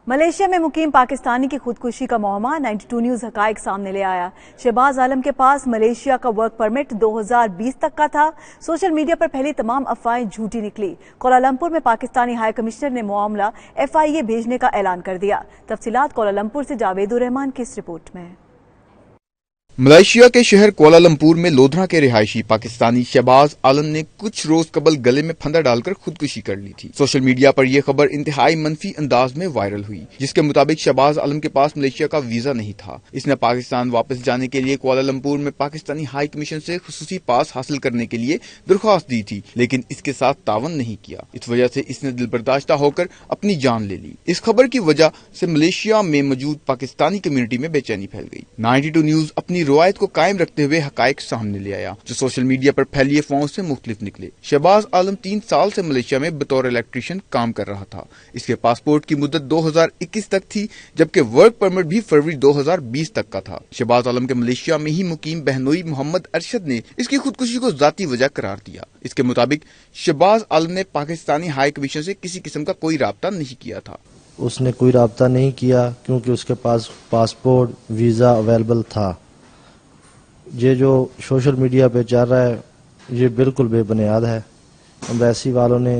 Malaysia में मुकीम पाकिस्तानी की खुदकुशी का मुअम्मा 92 न्यूज हकाइक सामने ले आया। शहबाज आलम के पास मलेशिया का वर्क परमिट 2020 तक का था। सोशल मीडिया पर फैली तमाम अफवाहें झूठी निकली। कोलालंपुर में पाकिस्तानी हाई कमिश्नर ने मामला FIA भेजने का ऐलान कर दिया। तफसीलात कोलालंपुर से जावेदुर रहमान की इस रिपोर्ट में। मलेशिया के शहर कोलालंपुर में लोधरा के रिहायशी पाकिस्तानी शहबाज आलम ने कुछ रोज कबल गले में फंदा डालकर खुदकुशी कर ली थी। सोशल मीडिया पर यह खबर इंतहाई मनफी अंदाज में वायरल हुई, जिसके मुताबिक शहबाज आलम के पास मलेशिया का वीजा नहीं था। इसने पाकिस्तान वापस जाने के लिए कोलालंपुर में पाकिस्तानी हाई कमीशन से खुसूसी पास हासिल करने के लिए दरख्वास्त दी थी, लेकिन इसके साथ तावन नहीं किया। इस वजह से इसने दिलबर्दाश्ता होकर अपनी जान ले ली। इस खबर की वजह से मलेशिया में मौजूद पाकिस्तानी कम्युनिटी में बेचैनी फैल गई। 92 न्यूज अपनी रवायत को कायम रखते हुए हकाइक सामने ले आया, जो सोशल मीडिया पर फैली अफवाहों से मुख्तलिफ निकले। शहबाज आलम 3 साल से मलेशिया में बतौर इलेक्ट्रीशियन काम कर रहा था। इसके पासपोर्ट की मुद्दत 2021 तक थी, जबकि वर्क परमिट भी फरवरी 2020 तक का था। शहबाज आलम के मलेशिया में ही मुकीम बहनोई मोहम्मद अरशद ने इसकी खुदकुशी को जाती वजह करार दिया। इसके मुताबिक शहबाज आलम ने पाकिस्तानी हाई कमीशन से किसी किस्म का कोई राब्ता नहीं किया था। उसने कोई राब्ता नहीं किया क्योंकि उसके पास पासपोर्ट वीजा अवेलेबल था। ये जो सोशल मीडिया पे चल रहा है ये बिल्कुल बेबुनियाद है। एम्बेसी वालों ने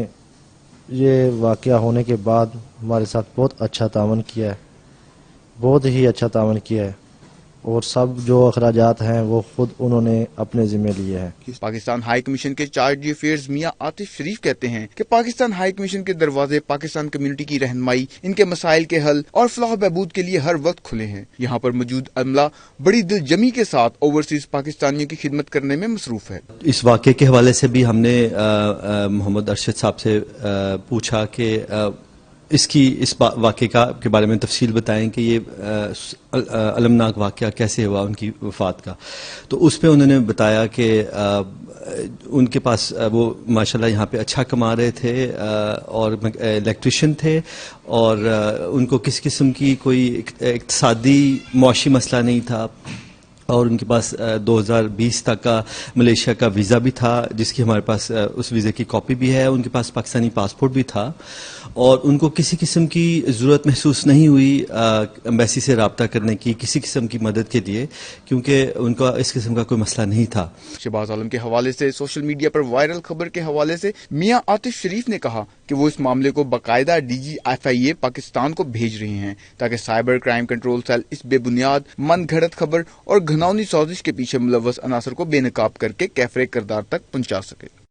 ये वाकया होने के बाद हमारे साथ बहुत अच्छा तावन किया है, बहुत ही अच्छा तावन किया है, और सब जो अखराजात हैं वो खुद उन्होंने अपने जिम्मे लिए हैं। पाकिस्तान हाई कमीशन के चार्ज अफेयर्स मियां आतिफ शरीफ कहते हैं कि पाकिस्तान हाई कमीशन के दरवाजे पाकिस्तान कम्युनिटी की रहनुमाई, इनके मसाइल के हल और फलाह बहबूद के लिए हर वक्त खुले हैं। यहाँ पर मौजूद अमला बड़ी दिलजमी के साथ ओवरसीज पाकिस्तानियों की खिदमत करने में मसरूफ है। इस वाक़े के हवाले से भी हमने मोहम्मद अरशद साहब से पूछा कि इस वाक़े के बारे में तफसील बताएं कि ये अलमनाक वाक़या कैसे हुआ उनकी वफ़ात का। तो उस पे उन्होंने बताया कि उनके पास वो माशाल्लाह यहाँ पे अच्छा कमा रहे थे और इलेक्ट्रिशियन थे, और उनको किसी किस्म की कोई इक़्तिसादी मुआशी मसला नहीं था, और उनके पास 2020 तक का मलेशिया का वीज़ा भी था, जिसकी हमारे पास उस वीज़े की कॉपी भी है। उनके पास पाकिस्तानी पासपोर्ट भी था, और उनको किसी किस्म की ज़रूरत महसूस नहीं हुई एम्बेसी से रब्ता करने की किसी किस्म की मदद के लिए, क्योंकि उनका इस किस्म का कोई मसला नहीं था। शहबाज आलम के हवाले से सोशल मीडिया पर वायरल खबर के हवाले से मियां आतिफ शरीफ ने कहा कि वो इस मामले को बाकायदा DG FIA पाकिस्तान को भेज रहे हैं, ताकि साइबर क्राइम कंट्रोल सेल इस बेबुनियाद मन घड़त खबर और घिनौनी साजिश के पीछे मुलव्वस अनासर को बेनकाब करके कैफरे किरदार तक पहुंचा सके।